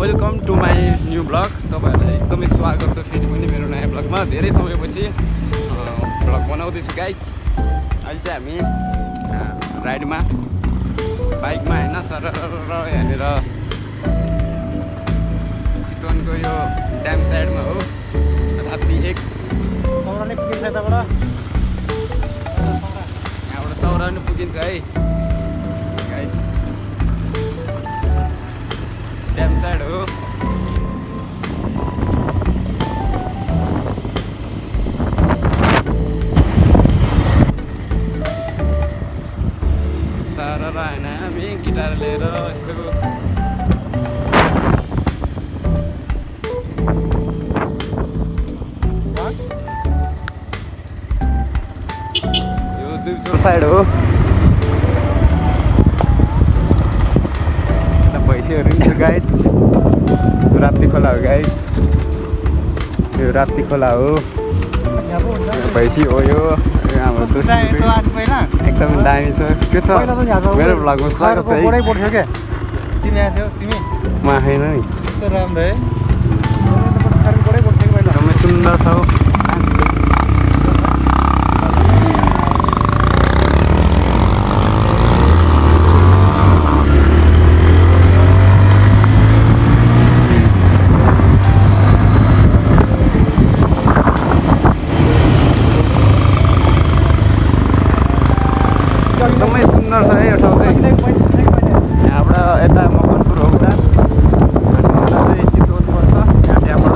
Welcome to my new blog. तपाईँहरूलाई एकदमै स्वागत छ फेरि पनि मेरो नयाँ ब्लगमा। धेरै समयपछि ब्लग बनाउँदैछु गाइज। अहिले चाहिँ हामी राइडमा बाइकमा होइन सर यहाँनिर चितवनको यो ड्याम साइडमा हो। राति 1 सौराले पुगिन्छ यताबाट यहाँबाट सौरा पनि पुगिन्छ है गाइज। ड्याम साइड हो। सारा होइन हामी गिटार लिएर यसो यो दुईचोर साइड हो। भैँसीहरू नि छ गाइड। राप्ती खोला हो गाइड। यो राप्ती खोला हो। भैँसी हो यो हाम्रो एकदम दामी छ। के छ मेरो भ्लगमा स्वागत छ है। म आएन नि एकदमै सुन्दर छ। एकदमै सुन्दर छ है यो ठाउँ चाहिँ। यहाँबाट यता मकनपुर हो उता चाहिँ चितवन पर्छ। त्यहाँबाट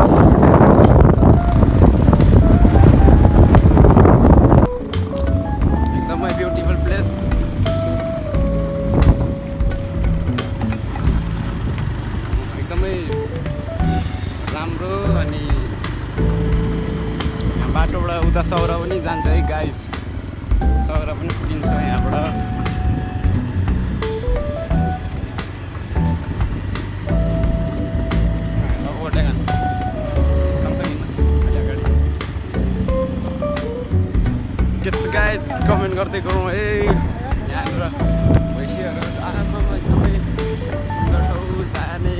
एकदमै ब्युटिफुल प्लेस। एकदमै राम्रो। अनि यहाँ बाटोबाट उता सौरा पनि जान्छ है गाइज। सौरा पनि पुगिन्छ यहाँबाट। गाइस कमेन्ट गर्दै गरौँ है। यहाँनिर भैँसीहरू आराममा एकदमै सुन्दर ठाउँ जाने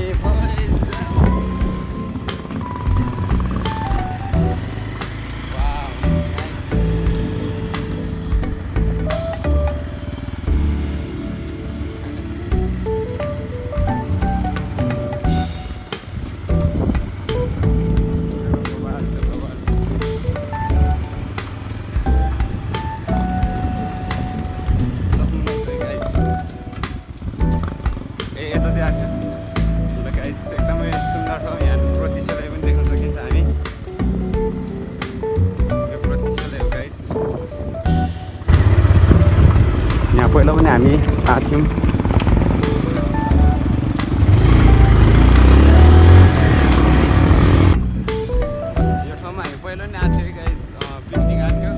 एकदमै सुन्दर ठाउँ। यहाँ प्रतिशोधै पनि देख्न सकिन्छ हामी। यो प्रतिशोधै हो गाइड। यहाँ पहिला पनि हामी आएको थियौँ। यो ठाउँमा हामी पहिला पनि आएको थियो गाइड। पिकनिक आएको थियो।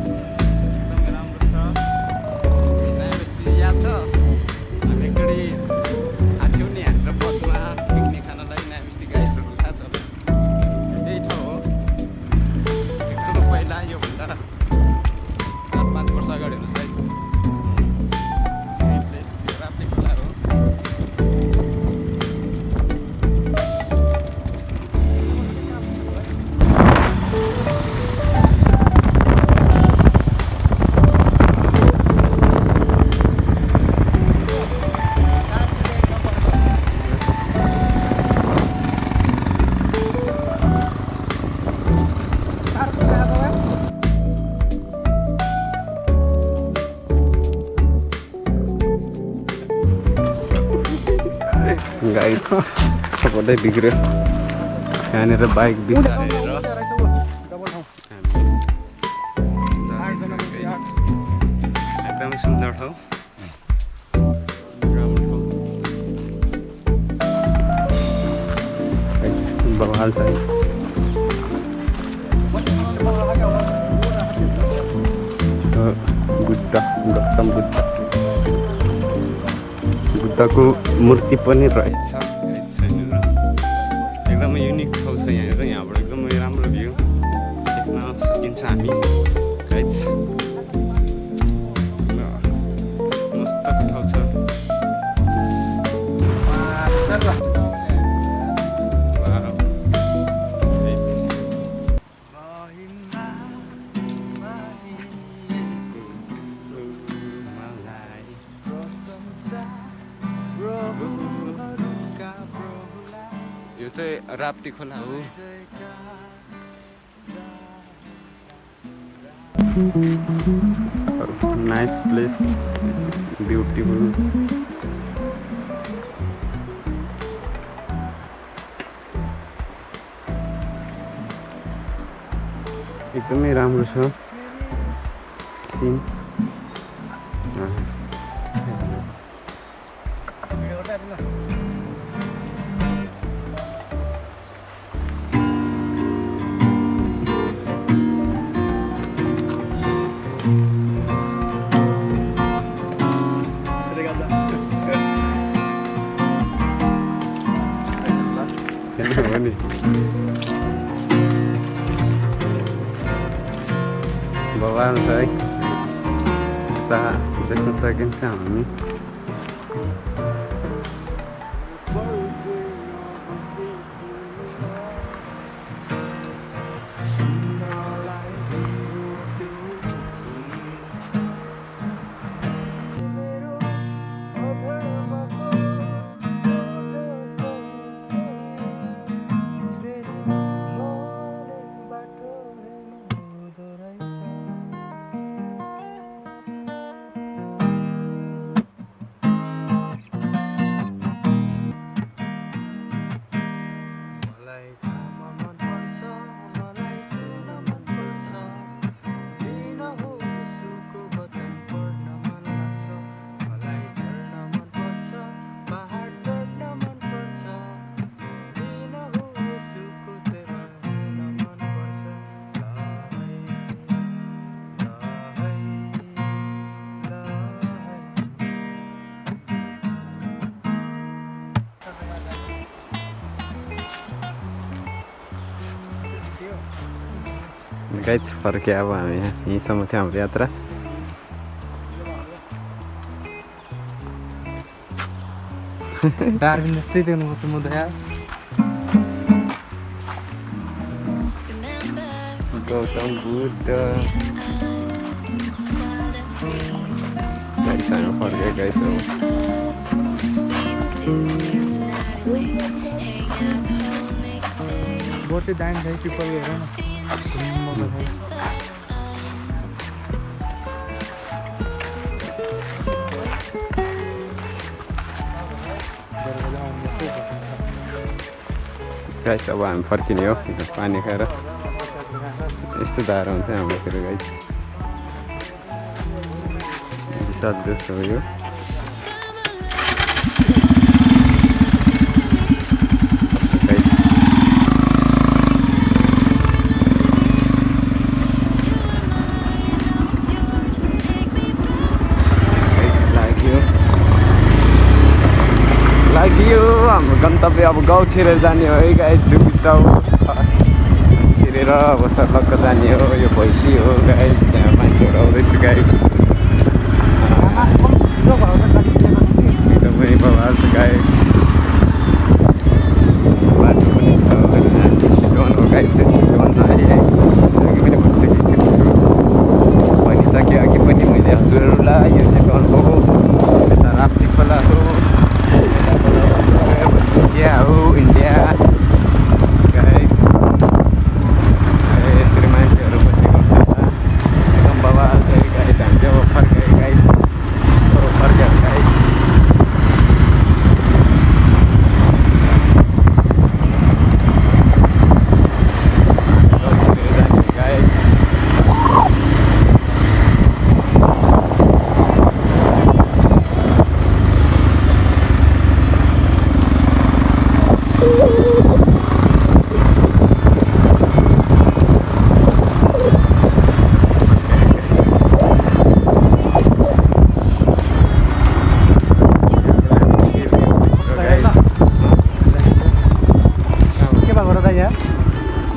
एकदमै राम्रो छ। यस्तो याद छ हामी एकचोटि आएको थियौँ नि यहाँनिर बसमा पिकनिक खानलाई। नामिस्ती गाइसहरू थाहा छ त्यही ठाउँ हो। एकदमै पहिला योभन्दा 4-5 वर्ष अगाडि हुनु सायद। राप्ती खोला हो। गाइस सबैले बिग्रियो। यहाँनिर बाइक बिसारेर एकदमै सुन्दर ठाउँ। बवाल छ बुद्ध गौतम बुद्धको मूर्ति पनि रहेछ। एकदमै युनिक ठाउँ छ यहाँनिर। यहाँबाट एकदमै राम्रो भ्यू देख्न सकिन्छ हामी गाइज। मस्त ठाउँ छ। यो चाहिँ राप्ती खोला हो। Nice place, beautiful. एकदमै राम्रो छ सिन। बवाल छ है, देख्न सकिन्छ हामी। गाइस फर्के अब हामी यहीँसम्म थियो हाम्रो यात्रा। डार्विन जस्तै देख्नुपर्छ म त यार। गौतम बुद्ध गाइससँग फर्के गाइस अब। बोट चाहिँ दामी छ पिपल हेर न। गाइस अब हामी फर्किने हो पानी खाएर। यस्तो धारा हुन्छ हाम्रोतिर गाइस, विशाल जस्तो हो यो। यो हाम्रो गन्तव्य अब गाउँ छिरेर जाने हो है गाइस। डुबिचाउ छिरेर अब सर्लक्क जाने हो। यो भैँसी हो गाइस, त्यहाँ मान्छेहरू आउँदैछ गाइस। एकदमै बवाल छ गाइस। बाटो पनि छ चितवन हो गाइस। चितवन है, अघि पनि भनिसकेको छु, भनिसकेँ अघि पनि मैले हजुरहरूलाई। यो चितवन हो, यता राप्ती खोला हो, इंडिया हो इंडिया गाइस। यसरी मान्छेहरू बसेको छ, एकदम बवाल छ गाइस। हामी चाहिँ अब फर्केँ गाइस, फर्क्यो गाइस।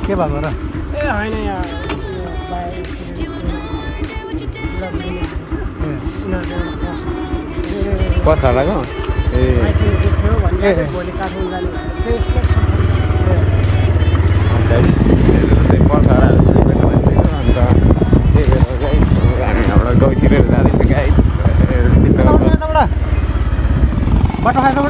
के भएको र? ए होइन यहाँ पछाडाको भोलि काठमाडौँ जाने अन्त त्यही भएर गाइस हामी हाम्रो गाउँतिर जाँदैछौँ गाइस। बाटो खाएको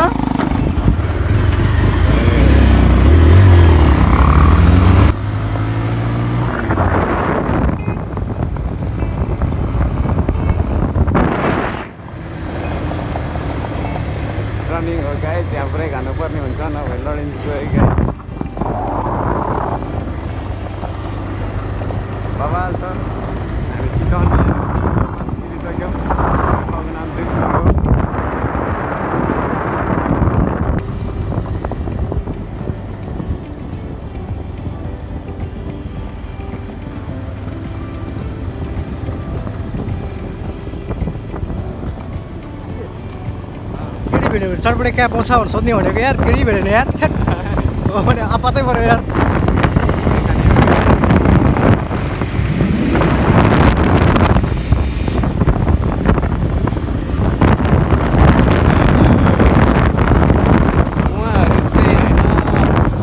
भने चटपटे क्या पाउँछ भनेर सोध्ने भनेको यार केही भेटेन यार हो भने आपातै पऱ्यो यार उहाँहरू चाहिँ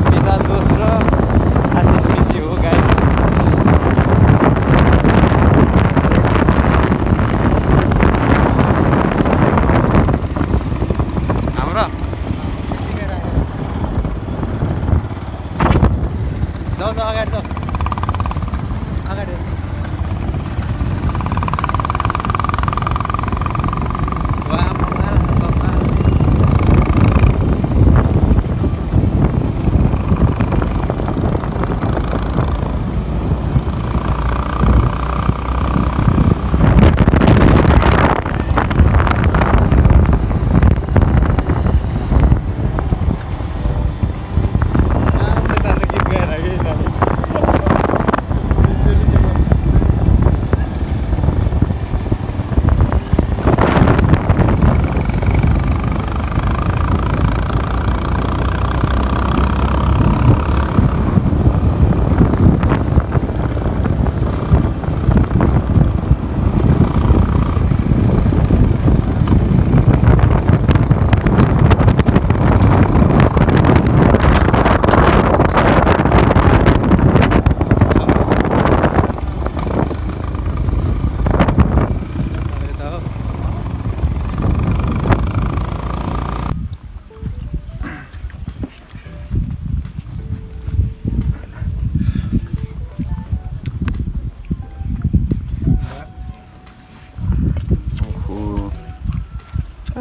विशाल दोष र आशिष मिन्जी हो गाई हाम्रो जाउँ त अगाडि त अगाडि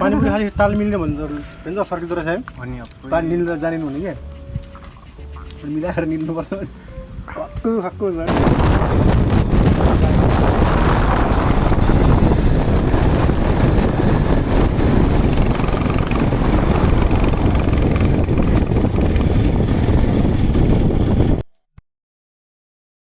पानीपुरी खालि ताल मिल्ने भन्छ सर्किँदो रहेछ है अनि पानी निल्दा जानेन भने क्या मिलाएर निल्नुपर्छ कस्तो खाएको